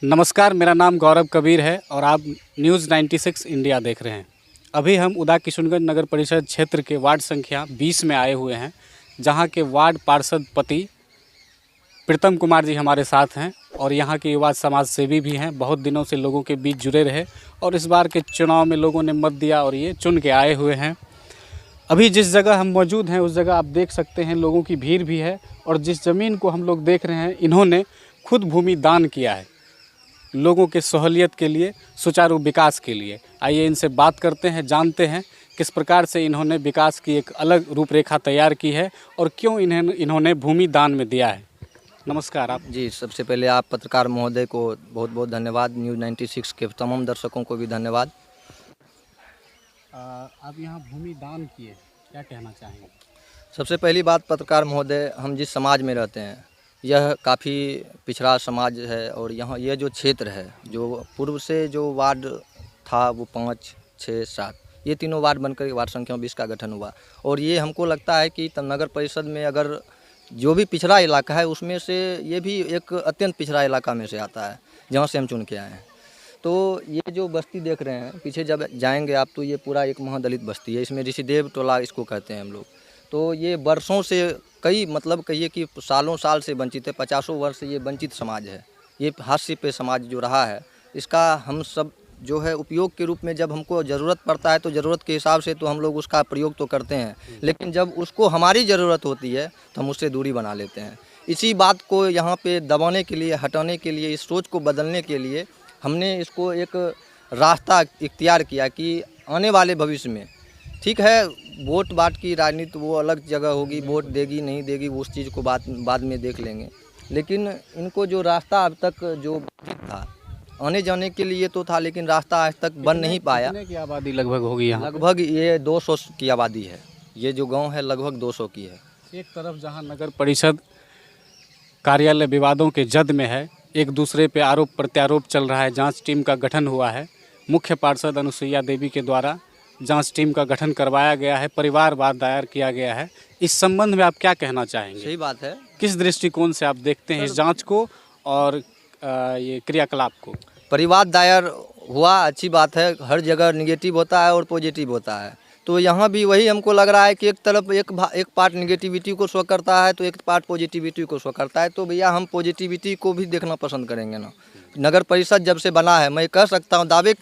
नमस्कार, मेरा नाम गौरव कबीर है और आप न्यूज़ 96 इंडिया देख रहे हैं। अभी हम उदा किशुनगंज नगर परिषद क्षेत्र के वार्ड संख्या 20 में आए हुए हैं, जहां के वार्ड पार्षद पति प्रीतम कुमार जी हमारे साथ हैं और यहां के युवा समाज सेवी भी हैं। बहुत दिनों से लोगों के बीच जुड़े रहे और इस बार के चुनाव में लोगों ने मत दिया और ये चुन के आए हुए हैं। अभी जिस जगह हम मौजूद हैं उस जगह आप देख सकते हैं लोगों की भीड़ भी है और जिस ज़मीन को हम लोग देख रहे हैं इन्होंने खुद भूमि दान किया है लोगों के सहूलियत के लिए, सुचारू विकास के लिए। आइए इनसे बात करते हैं, जानते हैं किस प्रकार से इन्होंने विकास की एक अलग रूपरेखा तैयार की है और क्यों इन्होंने भूमि दान में दिया है। नमस्कार आप जी। सबसे पहले आप पत्रकार महोदय को बहुत बहुत धन्यवाद, न्यूज़ 96 के तमाम दर्शकों को भी धन्यवाद। आप यहाँ भूमि दान किए, क्या कहना चाहेंगे? सबसे पहली बात पत्रकार महोदय, हम जिस समाज में रहते हैं यह काफ़ी पिछड़ा समाज है और यहाँ ये जो क्षेत्र है, जो पूर्व से जो वार्ड था वो 5, 6, 7 ये तीनों वार्ड बनकर वार्ड संख्या 20 का गठन हुआ और ये हमको लगता है कि नगर परिषद में अगर जो भी पिछड़ा इलाका है उसमें से ये भी एक अत्यंत पिछड़ा इलाका में से आता है जहाँ से हम चुन के आए हैं। तो ये जो बस्ती देख रहे हैं पीछे जब जाएंगे आप तो ये पूरा एक महादलित बस्ती है। इसमें ऋषिदेव टोला इसको कहते हैं हम लोग। तो ये वर्षों से कई मतलब कहिए कि सालों साल से वंचित है, 50 वर्ष से ये वंचित समाज है। ये हास्य पे समाज जो रहा है इसका हम सब जो है उपयोग के रूप में जब हमको ज़रूरत पड़ता है तो ज़रूरत के हिसाब से तो हम लोग उसका प्रयोग तो करते हैं, लेकिन जब उसको हमारी ज़रूरत होती है तो हम उससे दूरी बना लेते हैं। इसी बात को यहाँ पे दबाने के लिए, हटाने के लिए, इस सोच को बदलने के लिए हमने इसको एक रास्ता इख्तियार किया कि आने वाले भविष्य में ठीक है वोट बाट की राजनीति वो अलग जगह होगी, वोट देगी नहीं देगी वो उस चीज़ को बाद में देख लेंगे, लेकिन इनको जो रास्ता अब तक जो था आने जाने के लिए तो था लेकिन रास्ता आज तक बन नहीं पाया। कितने की आबादी लगभग होगी यहाँ? लगभग ये 200 की आबादी है। ये जो गांव है लगभग 200 की है। एक तरफ जहाँ नगर परिषद कार्यालय विवादों के जद में है, एक दूसरे पे आरोप प्रत्यारोप चल रहा है। जांच टीम का गठन हुआ है, मुख्य पार्षद अनुसुईया देवी के द्वारा जांच टीम का गठन करवाया गया है, परिवारवाद दायर किया गया है। इस संबंध में आप क्या कहना चाहेंगे? सही बात है। किस दृष्टिकोण से आप देखते हैं इस जांच को और ये क्रियाकलाप को? परिवाद दायर हुआ, अच्छी बात है। हर जगह निगेटिव होता है और पॉजिटिव होता है, तो यहाँ भी वही हमको लग रहा है कि एक तरफ एक पार्ट निगेटिविटी को शो करता है तो एक पार्ट पॉजिटिविटी को शो करता है। तो भैया हम पॉजिटिविटी को भी देखना पसंद करेंगे ना। नगर परिषद जब से बना है मैं कह सकता हूँ, दावे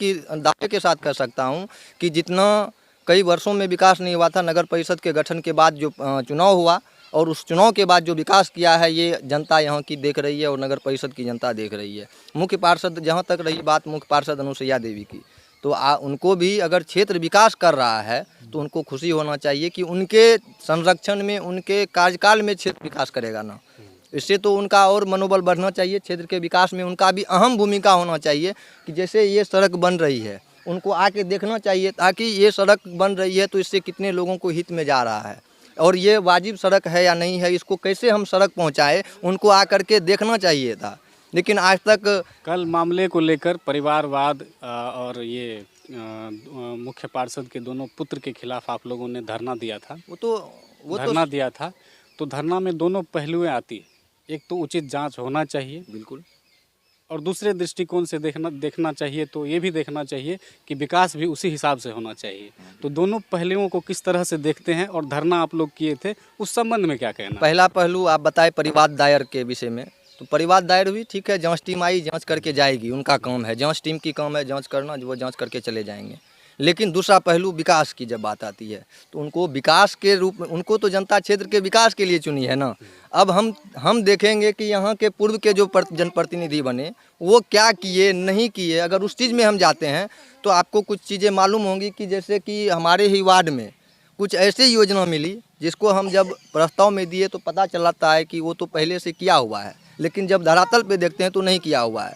के साथ कह सकता हूँ कि जितना कई वर्षों में विकास नहीं हुआ था, नगर परिषद के गठन के बाद जो चुनाव हुआ और उस चुनाव के बाद जो विकास किया है ये जनता यहाँ की देख रही है और नगर परिषद की जनता देख रही है। मुख्य पार्षद, जहाँ तक रही बात मुख्य पार्षद अनुसुईया देवी की, तो उनको भी अगर क्षेत्र विकास कर रहा है तो उनको खुशी होना चाहिए कि उनके संरक्षण में, उनके कार्यकाल में क्षेत्र विकास करेगा ना। इससे तो उनका और मनोबल बढ़ना चाहिए। क्षेत्र के विकास में उनका भी अहम भूमिका होना चाहिए कि जैसे ये सड़क बन रही है उनको आके देखना चाहिए ताकि ये सड़क बन रही है तो इससे कितने लोगों को हित में जा रहा है और ये वाजिब सड़क है या नहीं है, इसको कैसे हम सड़क पहुंचाएं, उनको आकर के देखना चाहिए था। लेकिन आज तक कल मामले को लेकर परिवारवाद और ये मुख्य पार्षद के दोनों पुत्र के खिलाफ आप लोगों ने धरना दिया था। वो दिया था तो धरना में दोनों पहलुएं आती है। एक तो उचित जांच होना चाहिए, बिल्कुल, और दूसरे दृष्टिकोण से देखना चाहिए तो ये भी देखना चाहिए कि विकास भी उसी हिसाब से होना चाहिए। तो दोनों पहलुओं को किस तरह से देखते हैं और धरना आप लोग किए थे उस संबंध में क्या कहना? पहला पहलू आप बताए परिवाद दायर के विषय में, तो परिवाद दायर हुई, ठीक है, जांच टीम आई, जांच करके जाएगी, उनका काम है, जांच टीम की काम है जांच करना, जो वो जांच करके चले जाएंगे। लेकिन दूसरा पहलू विकास की जब बात आती है तो उनको विकास के रूप में, उनको तो जनता क्षेत्र के विकास के लिए चुनी है ना। अब हम देखेंगे कि यहाँ के पूर्व के जो जनप्रतिनिधि बने वो क्या किए नहीं किए। अगर उस चीज़ में हम जाते हैं तो आपको कुछ चीज़ें मालूम होंगी कि जैसे कि हमारे ही वार्ड में कुछ ऐसी योजना मिली जिसको हम जब प्रस्ताव में दिए तो पता चलाता है कि वो तो पहले से किया हुआ है, लेकिन जब धरातल पे देखते हैं तो नहीं किया हुआ है।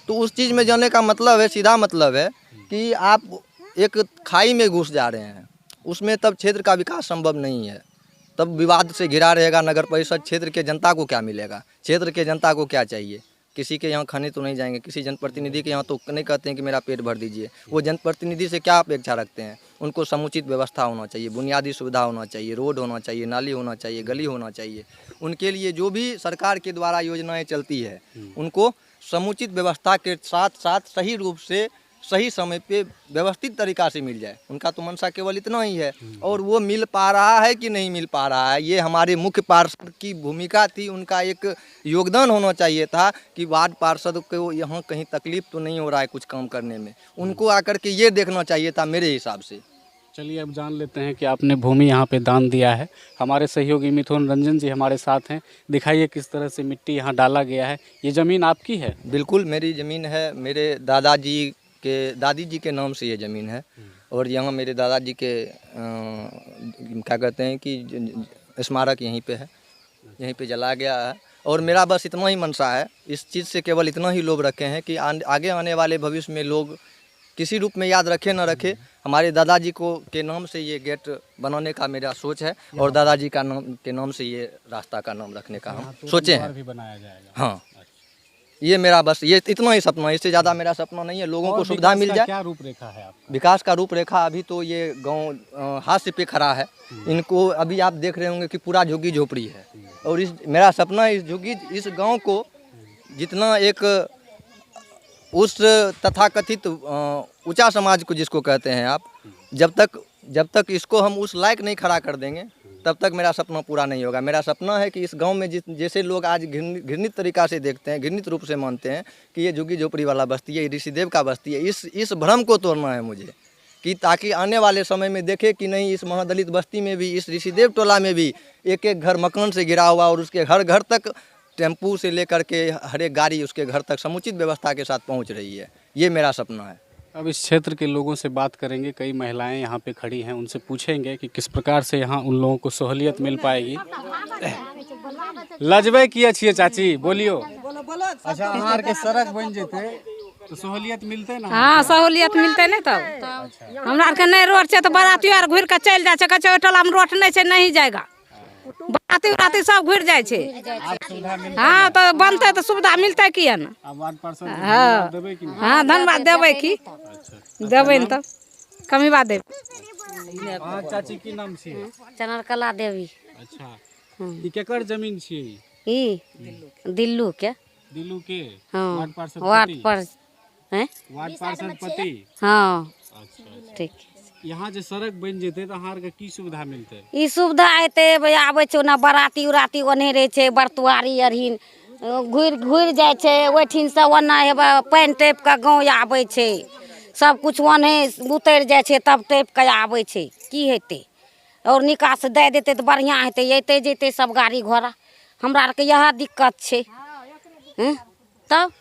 तो उस चीज़ में जाने का मतलब है, सीधा मतलब है कि आप एक खाई में घुस जा रहे हैं, उसमें तब क्षेत्र का विकास संभव नहीं है। तब विवाद से घिरा रहेगा नगर परिषद। क्षेत्र के जनता को क्या मिलेगा, क्षेत्र के जनता को क्या चाहिए? किसी के यहाँ खाने तो नहीं जाएंगे, किसी जनप्रतिनिधि के यहाँ तो नहीं कहते हैं कि मेरा पेट भर दीजिए। वो जनप्रतिनिधि से क्या अपेक्षा रखते हैं? उनको समुचित व्यवस्था होना चाहिए, बुनियादी सुविधा होना चाहिए, रोड होना चाहिए, नाली होना चाहिए, गली होना चाहिए। उनके लिए जो भी सरकार के द्वारा योजनाएं चलती है उनको समुचित व्यवस्था के साथ साथ सही रूप से सही समय पे व्यवस्थित तरीक़ा से मिल जाए। उनका तो मंशा केवल इतना ही है, और वो मिल पा रहा है कि नहीं मिल पा रहा है, ये हमारे मुख्य पार्षद की भूमिका थी। उनका एक योगदान होना चाहिए था कि वार्ड पार्षद को यहाँ कहीं तकलीफ तो नहीं हो रहा है कुछ काम करने में, उनको आकर के ये देखना चाहिए था मेरे हिसाब से। चलिए अब जान लेते हैं कि आपने भूमि यहाँ पे दान दिया है। हमारे सहयोगी मिथुन रंजन जी हमारे साथ हैं। दिखाइए किस तरह से मिट्टी यहाँ डाला गया है। ये ज़मीन आपकी है? बिल्कुल मेरी ज़मीन है, मेरे दादी जी के नाम से ये ज़मीन है। और यहाँ मेरे दादाजी के क्या कहते हैं कि स्मारक यहीं पे है, यहीं पे जलाया गया है। और मेरा बस इतना ही मंशा है, इस चीज़ से केवल इतना ही लोभ रखे हैं कि आगे आने वाले भविष्य में लोग किसी रूप में याद रखे न रखे, हमारे दादाजी को के नाम से ये गेट बनाने का मेरा सोच है, और दादाजी का नाम के नाम से ये रास्ता का नाम रखने का हम सोचे हैं। भी बनाया जाएगा। हाँ, ये मेरा बस ये इतना ही सपना है, इससे ज़्यादा मेरा सपना नहीं है। लोगों को सुविधा मिल जाए। क्या रूपरेखा है आपका? विकास का रूपरेखा अभी तो ये गांव हाथ पे खड़ा है। इनको अभी आप देख रहे होंगे कि पूरा झुग्गी झोपड़ी है, और इस मेरा सपना इस गांव को जितना एक उस तथाकथित ऊंचा समाज को जिसको कहते हैं आप, जब तक इसको हम उस लायक नहीं खड़ा कर देंगे तब तक मेरा सपना पूरा नहीं होगा। मेरा सपना है कि इस गांव में जैसे लोग आज घृणित तरीक़ा से देखते हैं, घृणित रूप से मानते हैं कि ये झुग्गी झोपड़ी वाला बस्ती है, ये ऋषिदेव का बस्ती है, इस भ्रम को तोड़ना है मुझे, कि ताकि आने वाले समय में देखे कि नहीं, इस महादलित बस्ती में भी, इस ऋषिदेव टोला में भी एक एक घर मकान से घिरा हुआ, और उसके घर घर तक टेम्पू से लेकर के हर एक गाड़ी उसके घर तक समुचित व्यवस्था के साथ पहुंच रही है। ये मेरा सपना है। अब इस क्षेत्र के लोगों से बात करेंगे। कई महिलाएं यहाँ पे खड़ी हैं, उनसे पूछेंगे कि किस प्रकार से यहाँ उन लोगों को सहूलियत मिल पाएगी। लजबे किए छिए चाची, बोलियो। अच्छा, अहार के सड़क बन जेते तो सहूलियत मिलते ना? हाँ, सहूलियत मिलते नहीं तब हमरा आर के नहीं रोड छै तो बाराती आर घुर के चल जाए, कहे छै टोला में रोड नहीं छै, नहीं जाएगा। बाराती सब घुर जाए छै। हाँ, तो बनते तो सुविधा मिलते किया ना। हाँ, हाँ, धन्यवाद देवे की देवे न तो कमी बात दे। चाची की नाम छिए? चनरकला देवी। अच्छा, ई केकर जमीन छिए? ई दिल्लू के। दिल्लू के? हाँ, वार्ड पार्षद वार्ड पर हैं? वार्ड पार्षद पति? हाँ, अच्छा, ठीक। यहाँ जे सड़क बन जेते तो अहाँ के की सुविधा मिलते? ई सुविधा हेतै, भाई आबै छै ना बराती उराती ओने रहे छै, बरतुआरी अरहिन घुर जाए छै, ओठिन से ओना हेबे पानि टैप के गाँव आबै छै, सब कुछ ओने उतर जाए छै, तब टैप के आबै छै। की हेतै? और निकास दे देते तो बढ़िया हेतै, अयतै जेतै सब गाड़ी घोड़ा। हमरा आर के यह दिक्कत छै। तब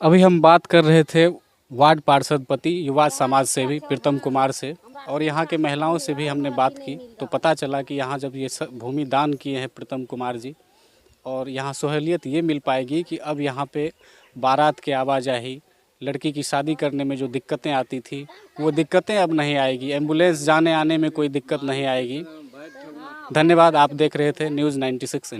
अभी हम बात कर रहे थे वार्ड पार्षद पति युवा समाज सेवी प्रीतम कुमार से, और यहाँ के महिलाओं से भी हमने बात की तो पता चला कि यहाँ जब ये भूमि दान किए हैं प्रीतम कुमार जी, और यहाँ सहूलियत ये मिल पाएगी कि अब यहाँ पे बारात के आवाजाही, लड़की की शादी करने में जो दिक्कतें आती थी वो दिक्कतें अब नहीं आएगी, एम्बुलेंस जाने आने में कोई दिक्कत नहीं आएगी। धन्यवाद। आप देख रहे थे न्यूज़ 96 इंडिया।